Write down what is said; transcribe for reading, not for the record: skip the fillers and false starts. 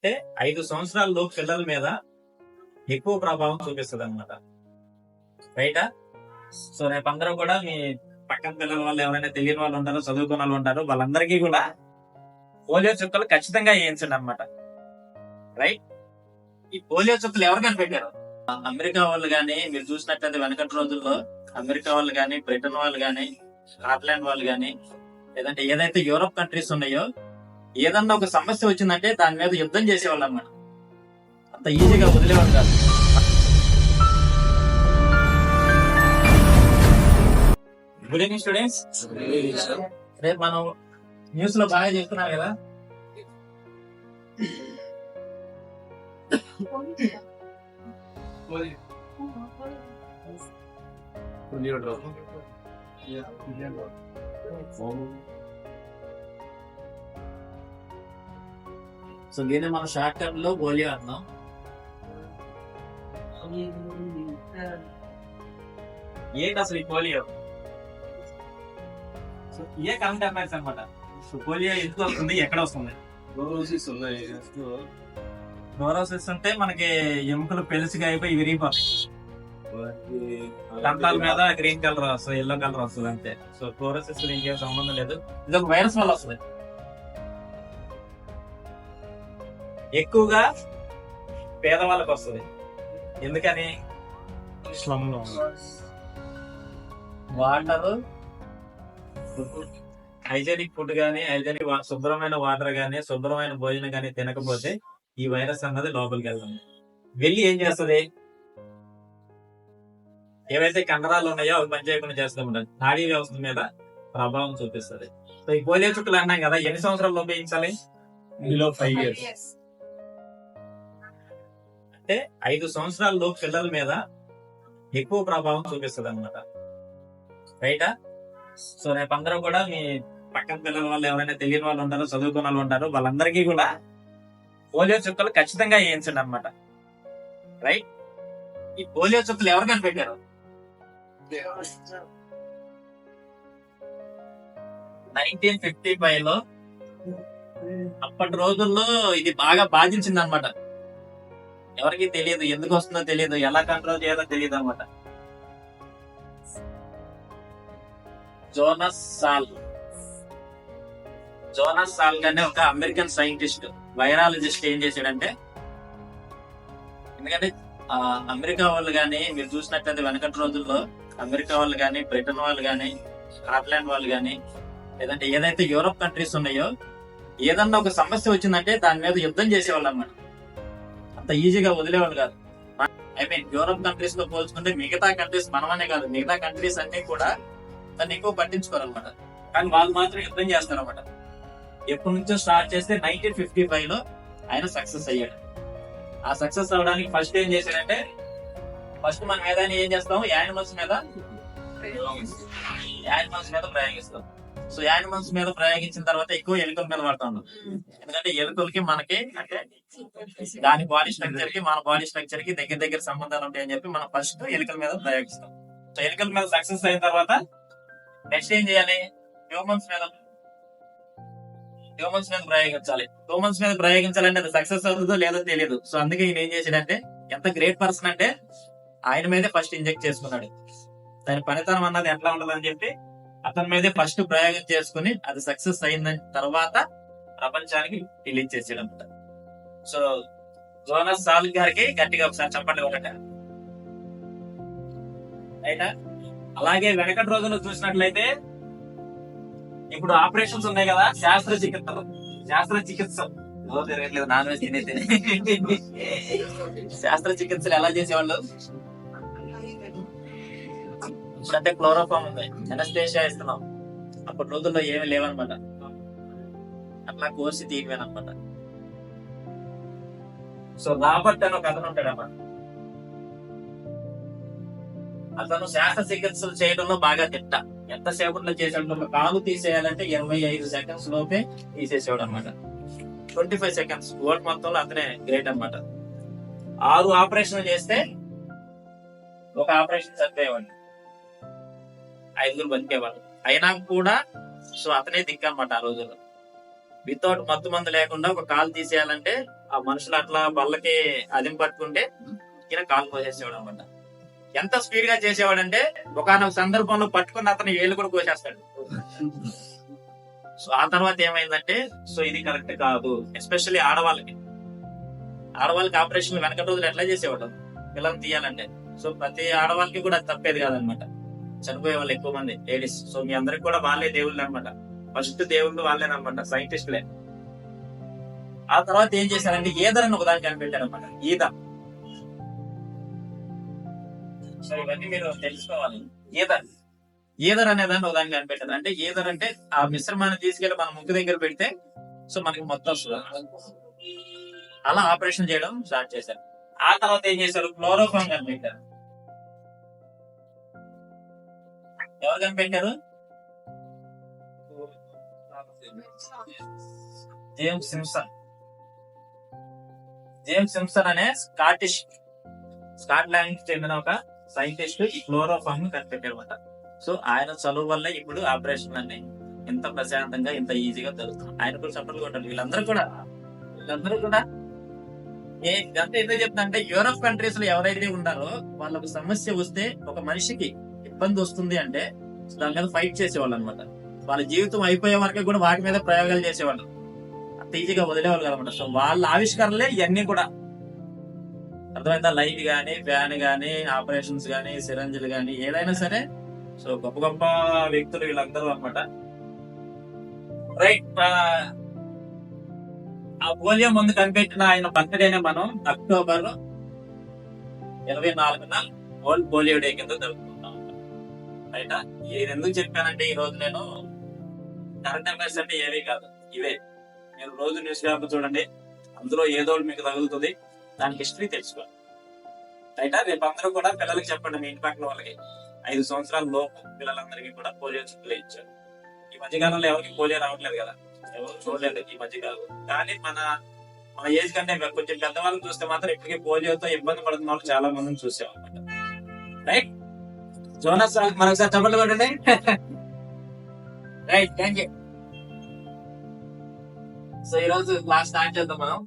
అంటే 5 సంవత్సరాల లోపు పిల్లల మీద ఎక్కువ ప్రభావం చూపిస్తుంది అనమాట. రైటా? సో రేపు అందరూ కూడా మీ పక్కన పిల్లల వాళ్ళు ఎవరైనా తెలియని వాళ్ళు ఉంటారో, చదువుకున్న వాళ్ళు ఉంటారో, వాళ్ళందరికీ కూడా పోలియో చుక్కలు ఖచ్చితంగా వేయించండి అనమాట. రైట్? ఈ పోలియో చుక్కలు ఎవరు కనిపెట్టారు? అమెరికా వాళ్ళు గాని, మీరు చూసినట్లయితే వెనకటి రోజుల్లో అమెరికా వాళ్ళు గాని, బ్రిటన్ వాళ్ళు గాని, స్కాట్లాండ్ వాళ్ళు గాని, లేదంటే ఏదైతే యూరోప్ కంట్రీస్ ఉన్నాయో, ఏదన్నా ఒక సమస్య వచ్చిందంటే దాని మీద యుద్ధం చేసేవాళ్ళు అన్నమాట. అంత ఈజీగా వదిలేవాళ్ళు కాదు. Good evening students. రేపు మనం న్యూస్ లో బాగా చెప్తున్నాం కదా, సో దీన్ని మనం షార్ట్ టర్మ్ లో పోలియో అన్నాం. ఏంటి అసలు ఈ పోలియో? సో ఏ కరెంట్ అఫైర్స్ అనమాట. సో పోలియో ఎందుకు వస్తుంది, ఎక్కడ వస్తుంది? క్లోరోసిస్ ఉంటే మనకి ఎముకలు పెలుసుగా అయిపోయి విరిగిపోతాయి. దంతాల మీద గ్రీన్ కలర్ వస్తుంది, ఎల్లో కలర్ వస్తుంది అంతే. సో క్లోరోసిస్ ఇంకేం సంబంధం లేదు. ఇది ఒక వైరస్ వల్ల వస్తుంది. ఎక్కువగా పేదవాళ్ళకి వస్తుంది. ఎందుకని? వాటర్, హైజెనిక్ ఫుడ్ గానీ, హైజెనిక్ శుభ్రమైన వాటర్ గానీ, శుభ్రమైన భోజనం గానీ తినకపోతే ఈ వైరస్ అన్నది లోపలికి వెళ్తుంది. వెళ్ళి ఏం చేస్తుంది? ఏవైతే కండరాలు ఉన్నాయో అవి పనిచేయకుండా చేస్తూ ఉంటుంది. నాడీ వ్యవస్థ మీద ప్రభావం చూపిస్తుంది. సో ఈ పోలియో చుక్కలు అన్నాం కదా, ఎన్ని సంవత్సరాలు ఉపయోగించాలి? 5 years. అంటే 5 సంవత్సరాల లోపు పిల్లల మీద ఎక్కువ ప్రభావం చూపిస్తుంది అనమాట. రైటా? సో రేపు అందరూ కూడా మీ పక్కన పిల్లల వాళ్ళు ఎవరైనా తెలియని వాళ్ళు ఉంటారో, చదువుకున్న వాళ్ళు ఉంటారో, వాళ్ళందరికీ కూడా పోలియో చుక్కలు ఖచ్చితంగా వేయించండి అనమాట. రైట్? ఈ పోలియో చుక్కలు ఎవరు కనిపెట్టారు? 1955 లో అప్పటి రోజుల్లో ఇది బాగా బాధించింది అనమాట. ఎవరికి తెలియదు, ఎందుకు వస్తుందో తెలియదు, ఎలా కంట్రోల్ చేయాలో తెలియదు అనమాట. జోనస్ సాల్క్ అనే ఒక అమెరికన్ సైంటిస్ట్, వైరాలజిస్ట్ ఏం చేశాడంటే, ఎందుకంటే అమెరికా వాళ్ళు గాని, మీరు చూసినట్లయితే వెనకటి రోజుల్లో అమెరికా వాళ్ళు గాని, బ్రిటన్ వాళ్ళు గాని, స్కాట్లాండ్ వాళ్ళు గాని, లేదంటే ఏదైతే యూరోప్ కంట్రీస్ ఉన్నాయో, ఏదన్నా ఒక సమస్య వచ్చిందంటే దాని మీద యుద్ధం చేసేవాళ్ళు అన్నమాట. అంత ఈజీగా వదిలేవాళ్ళు కాదు. ఐ మీన్ యూరోప్ కంట్రీస్ తో పోల్చుకుంటే మిగతా కంట్రీస్, మనమనే కాదు మిగతా కంట్రీస్ అన్ని కూడా దాన్ని ఎక్కువ పట్టించుకోరన్నమాట. కానీ వాళ్ళు మాత్రం యుద్ధం చేస్తారన్నమాట. ఎప్పటి నుంచో స్టార్ట్ చేస్తే 1955 లో ఆయన సక్సెస్ అయ్యాడు. ఆ సక్సెస్ అవడానికి ఫస్ట్ ఏం చేశాడంటే, ఫస్ట్ మనం ఏదైనా ఏం చేస్తాం, యానిమల్స్ మీద ప్రయోగిస్తాం. సో యానిమల్స్ మీద ప్రయోగించిన తర్వాత ఎక్కువ ఎలుకల మీద పడతాం. ఎందుకంటే ఎలుకలకి మనకి అంటే దాని బాడీ స్ట్రక్చర్ కి మన బాడీ స్ట్రక్చర్ కి దగ్గర సంబంధాలు ఉంటాయని చెప్పి మనం ఫస్ట్ ఎలుకల మీద ప్రయోగిస్తాం. సో ఎలుకల మీద సక్సెస్ అయిన తర్వాత నెక్స్ట్ ఏం చేయాలి? హ్యూమన్స్ మీద ప్రయోగించాలి. హ్యూమన్స్ మీద ప్రయోగించాలంటే అది సక్సెస్ అవుతుందో లేదో తెలియదు. సో అందుకే ఈయన ఏం చేశాడంటే, ఎంత గ్రేట్ పర్సన్ అంటే ఆయన మీదే ఫస్ట్ ఇంజెక్ట్ చేసుకున్నాడు. దాని పనితనం అన్నది ఎట్లా ఉంటదని చెప్పి అతని మీదే ఫస్ట్ ప్రయోగం చేసుకుని అది సక్సెస్ అయిన తర్వాత ప్రపంచానికి రిలీజ్ చేసాడు అనమాట. సో జోనస్ సాల్క్ గారికి గట్టిగా ఒకసారి చెప్పండి ఒకట. రైటా? అలాగే వెనకటి రోజుల్లో చూసినట్లయితే ఇప్పుడు ఆపరేషన్స్ ఉన్నాయి కదా, శస్త్రచికిత్స నాన్ వెజ్ తినేది. శస్త్రచికిత్సలు ఎలా చేసేవాళ్ళు? ఇప్పుడంటే క్లోరోఫామ్ ఉంది, ఎనస్థేషియా ఇస్తున్నాం. అప్పటి రోజుల్లో ఏమి లేవన్నమాట. అట్లా కోర్సు తీయమేనమాట. సో రాబర్ట్ అని ఒక అతను ఉంటాడన్నమాట. అతను శాస్త్రచికిత్సలు చేయడంలో బాగా తిట్ట. ఎంతసేపట్లో చేసాడు? ఒక కాలు తీసేయాలంటే 25 seconds లోపే తీసేసేవాడు అనమాట. 25 seconds. వరల్డ్ మొత్తంలో అతనే గ్రేట్ అనమాట. 6 ఆపరేషన్లు చేస్తే ఒక ఆపరేషన్ చనిపోయేవాడు, 5 బతికేవాడు. అయినా కూడా సో అతనే దిక్కు అనమాట ఆ రోజుల్లో. వితౌట్ మత్తు మందు లేకుండా ఒక కాలు తీసేయాలంటే ఆ మనుషులు అట్లా బల్లకి అదిం పట్టుకుంటే ఈయన కాలు కోసేసేవాడు అనమాట. ఎంత స్పీడ్ గా చేసేవాడంటే ఒకనొక సందర్భంలో పట్టుకుని అతను ఏళ్ళు కూడా కోసేస్తాడు. సో ఆ తర్వాత ఏమైందంటే, సో ఇది కరెక్ట్ కాదు, ఎస్పెషల్లీ ఆడవాళ్ళకి ఆపరేషన్ వెనక రోజులు ఎట్లా చేసేవాడు పిల్లల్ని తీయాలంటే. సో ప్రతి ఆడవాళ్ళకి కూడా అది తప్పేది కాదనమాట. చనిపోయే వాళ్ళు ఎక్కువ మంది లేడీస్. సో మీ అందరికి కూడా వాళ్ళే దేవుళ్ళు అనమాట. ఫస్ట్ దేవుళ్ళు వాళ్ళేనమాట, సైంటిస్టులే. ఆ తర్వాత ఏం చేశారంటే ఈదర్ అని ఒకదాన్ని కనిపెట్టారు అనమాట. సో ఇవన్నీ మీరు తెలుసుకోవాలి. ఈదర్ అనేదాన్ని ఒకదాన్ని కనిపెట్టారు. అంటే ఈదర్ అంటే ఆ మిశ్రమాన్ని తీసుకెళ్లి మన ముక్కు దగ్గర పెడితే సో మనకి మొత్తం వస్తుంది. అలా ఆపరేషన్ చేయడం స్టార్ట్ చేశారు. ఆ తర్వాత ఏం చేశారు, క్లోరోఫామ్ కనిపెట్టారు. ఎవరు కనిపెట్టారు? జేమ్స్ సింప్సన్ అనే స్కాట్లాండ్ కి చెందిన ఒక సైంటిస్ట్ ఈ క్లోరోఫామ్ ను కనిపెట్టారు అనమాట. సో ఆయన చదువు వల్ల ఇప్పుడు ఆపరేషన్ అన్ని ఇంత ప్రశాంతంగా ఇంత ఈజీగా జరుగుతుంది. ఆయన కూడా సపోర్ట్ కొట్టారు. వీళ్ళందరూ కూడా ఇదంతా ఎందుకు చెప్తా అంటే, యూరోప్ కంట్రీస్ లో ఎవరైతే ఉన్నారో వాళ్ళకు సమస్య వస్తే, ఒక మనిషికి ఇబ్బంది వస్తుంది అంటే దాని మీద ఫైట్ చేసేవాళ్ళు అనమాట. వాళ్ళ జీవితం అయిపోయే వరకు కూడా వాటి మీద ప్రయోగాలు చేసేవాళ్ళు, అంత ఈజీగా వదిలేవాళ్ళు అనమాట. సో వాళ్ళ ఆవిష్కరణలే ఇవన్నీ కూడా. అర్థమైందా? లైట్ గానీ, ఫ్యాన్ గానీ, ఆపరేషన్స్ గానీ, సిరంజులు గానీ, ఏదైనా సరే సో గొప్ప గొప్ప వ్యక్తులు వీళ్ళందరూ అనమాట. రైట్. ఆ పోలియో ముందు కనిపెట్టిన ఆయన బర్త్డేనే మనం అక్టోబర్ 24న వరల్డ్ పోలియో డే కింద జరుపుకుంటాం. రైట్. ఇది ఎందుకు చెప్పానంటే, ఈ రోజు నేను కరెంట్ అఫైర్స్ అంటే ఏవీ కాదు, ఇవే. మీరు రోజు న్యూస్ పేపర్ చూడండి, అందులో ఏదో మీకు తగులుతుంది, దానికి హిస్టరీ తెలుసుకోండి. రైట్. రేపు అందరూ కూడా పిల్లలకి చెప్పండి, మీ ఇంటి పక్కన వాళ్ళకి 5 సంవత్సరాల లోపు పిల్లలందరికీ కూడా పోలియో చుక్కలు ఇచ్చారు. ఈ మధ్యకాలంలో ఎవరికి పోలియో రావట్లేదు కదా, ఎవరు చూడలేదు ఈ మధ్యకాలం. కానీ మన ఏజ్ కంటే కొంచెం పెద్దవాళ్ళని చూస్తే మాత్రం ఇప్పటికీ పోలియోతో ఇబ్బంది పడుతున్న వాళ్ళు చాలా మందిని చూసాం అనమాట. రైట్. జోనస్ మరొకసారి చెప్పండి కొట్టండి. Right, thank you. సో ఈ రోజు క్లాస్ స్టార్ట్ చేద్దాం మనం.